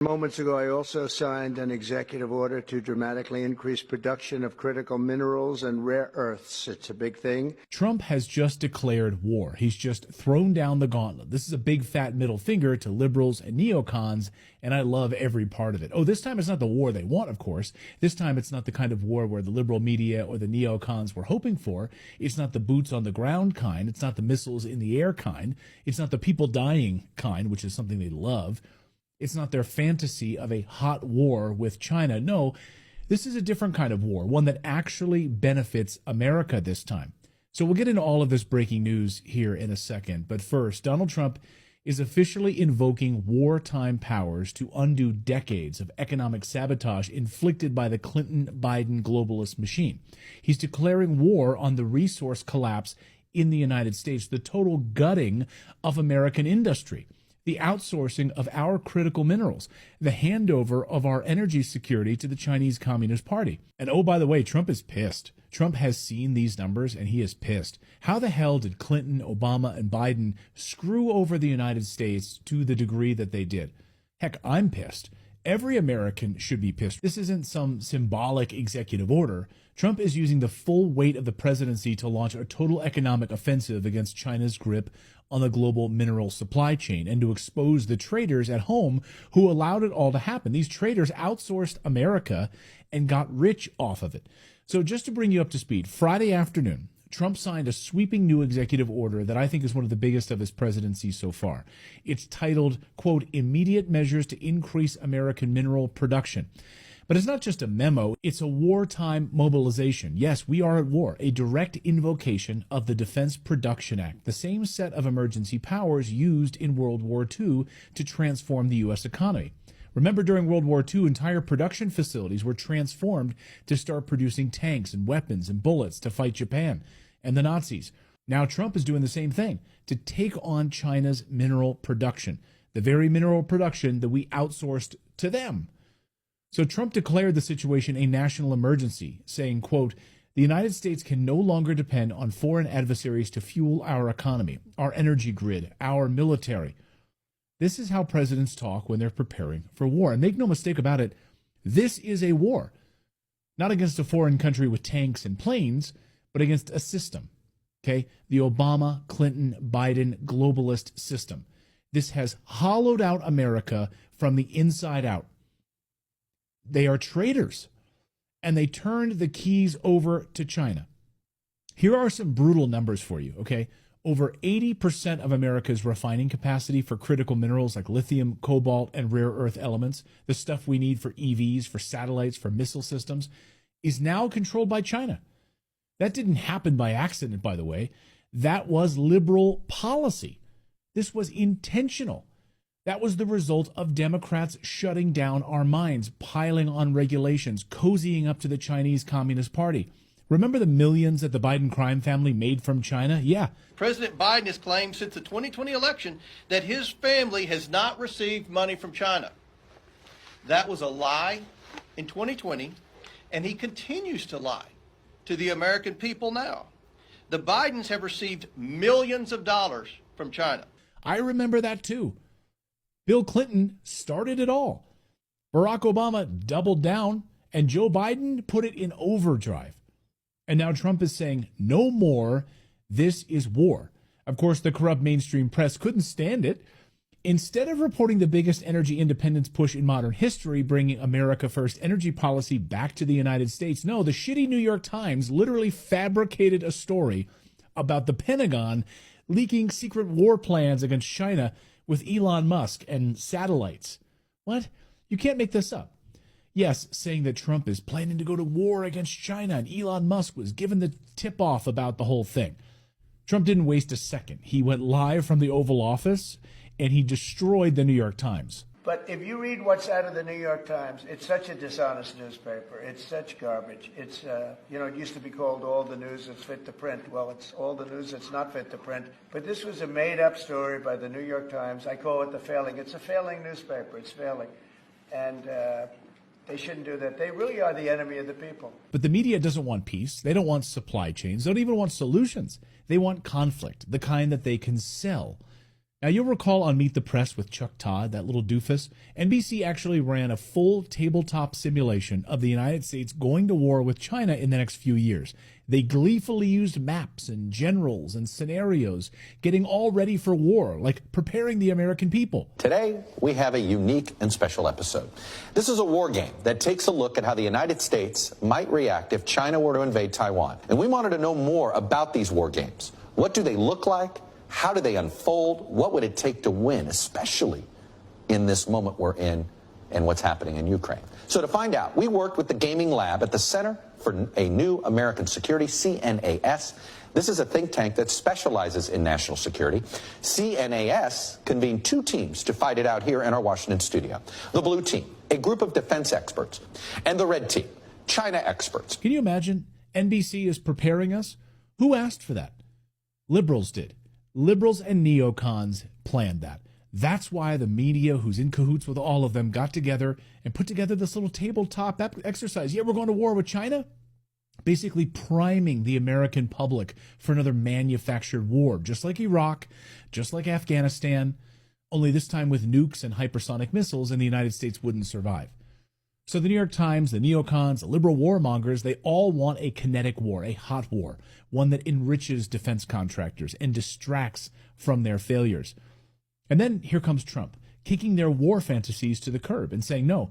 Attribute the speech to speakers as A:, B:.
A: Moments ago, I also signed an executive order to dramatically increase production of critical minerals and rare earths. It's a big thing.
B: Trump has just declared war. He's just thrown down the gauntlet. This is a big fat middle finger to liberals and neocons, and I love every part of it. Oh, this time it's not the war they want, of course. This time it's not the kind of war where the liberal media or the neocons were hoping for. It's not the boots on the ground kind. It's not the missiles in the air kind. It's not the people dying kind, which is something they love. It's not their fantasy of a hot war with China. No, this is a different kind of war, one that actually benefits America this time. So we'll get into all of this breaking news here in a second. But first, Donald Trump is officially invoking wartime powers to undo decades of economic sabotage inflicted by the Clinton-Biden globalist machine. He's declaring war on the resource collapse in the United States, the total gutting of American industry, the outsourcing of our critical minerals, the handover of our energy security to the Chinese Communist Party. And oh, by the way, Trump is pissed. Trump has seen these numbers and he is pissed. How the hell did Clinton, Obama, and Biden screw over the United States to the degree that they did? Heck, I'm pissed. Every American should be pissed. This isn't some symbolic executive order. Trump is using the full weight of the presidency to launch a total economic offensive against China's grip on the global mineral supply chain and to expose the traders at home who allowed it all to happen. These traders outsourced America and got rich off of it. So just to bring you up to speed, Friday afternoon, Trump signed a sweeping new executive order that I think is one of the biggest of his presidency so far. It's titled, quote, "Immediate Measures to Increase American Mineral Production." But it's not just a memo, it's a wartime mobilization. Yes, we are at war, a direct invocation of the Defense Production Act, the same set of emergency powers used in World War II to transform the U.S. economy. Remember, during World War II, entire production facilities were transformed to start producing tanks and weapons and bullets to fight Japan and the Nazis. Now Trump is doing the same thing to take on China's mineral production, the very mineral production that we outsourced to them. So Trump declared the situation a national emergency, saying, quote, "The United States can no longer depend on foreign adversaries to fuel our economy, our energy grid, our military." This is how presidents talk when they're preparing for war. And make no mistake about it, this is a war. Not against a foreign country with tanks and planes, but against a system. Okay? The Obama, Clinton, Biden globalist system. This has hollowed out America from the inside out. They are traitors, and they turned the keys over to China. Here are some brutal numbers for you, okay? Over 80% of America's refining capacity for critical minerals like lithium, cobalt, and rare earth elements, the stuff we need for EVs, for satellites, for missile systems, is now controlled by China. That didn't happen by accident, by the way. That was liberal policy. This was intentional. That was the result of Democrats shutting down our minds, piling on regulations, cozying up to the Chinese Communist Party. Remember the millions that the Biden crime family made from China? Yeah.
C: President Biden has claimed since the 2020 election that his family has not received money from China. That was a lie in 2020, and he continues to lie to the American people now. The Bidens have received millions of dollars from China.
B: I remember that too. Bill Clinton started it all. Barack Obama doubled down, and Joe Biden put it in overdrive. And now Trump is saying, no more, this is war. Of course, the corrupt mainstream press couldn't stand it. Instead of reporting the biggest energy independence push in modern history, bringing America First energy policy back to the United States, no, the shitty New York Times literally fabricated a story about the Pentagon leaking secret war plans against China with Elon Musk and satellites. What? You can't make this up. Yes, saying that Trump is planning to go to war against China and Elon Musk was given the tip-off about the whole thing. Trump didn't waste a second. He went live from the Oval Office and he destroyed the New York Times.
A: But if you read what's out of the New York Times, it's such a dishonest newspaper. It's such garbage. It's, it used to be called all the news that's fit to print. Well, it's all the news that's not fit to print. But this was a made-up story by the New York Times. I call it the failing. It's a failing newspaper. It's failing. And they shouldn't do that. They really are the enemy of the people.
B: But the media doesn't want peace. They don't want supply chains. They don't even want solutions. They want conflict, the kind that they can sell. Now, you'll recall on Meet the Press with Chuck Todd, that little doofus, NBC actually ran a full tabletop simulation of the United States going to war with China in the next few years. They gleefully used maps and generals and scenarios, getting all ready for war, like preparing the American people.
D: Today, we have a unique and special episode. This is a war game that takes a look at how the United States might react if China were to invade Taiwan. And we wanted to know more about these war games. What do they look like? How do they unfold? What would it take to win, especially in this moment we're in and what's happening in Ukraine? So to find out, we worked with the Gaming Lab at the Center for a New American Security, CNAS. This is a think tank that specializes in national security. CNAS convened two teams to fight it out here in our Washington studio. The blue team, a group of defense experts, and the red team, China experts.
B: Can you imagine? NBC is preparing us? Who asked for that? Liberals did. Liberals and neocons planned that. That's why the media, who's in cahoots with all of them, got together and put together this little tabletop exercise. Yeah, we're going to war with China. Basically priming the American public for another manufactured war, just like Iraq, just like Afghanistan, only this time with nukes and hypersonic missiles, and the United States wouldn't survive. So the New York Times, the neocons, the liberal warmongers, they all want a kinetic war, a hot war, one that enriches defense contractors and distracts from their failures. And then here comes Trump, kicking their war fantasies to the curb and saying, no,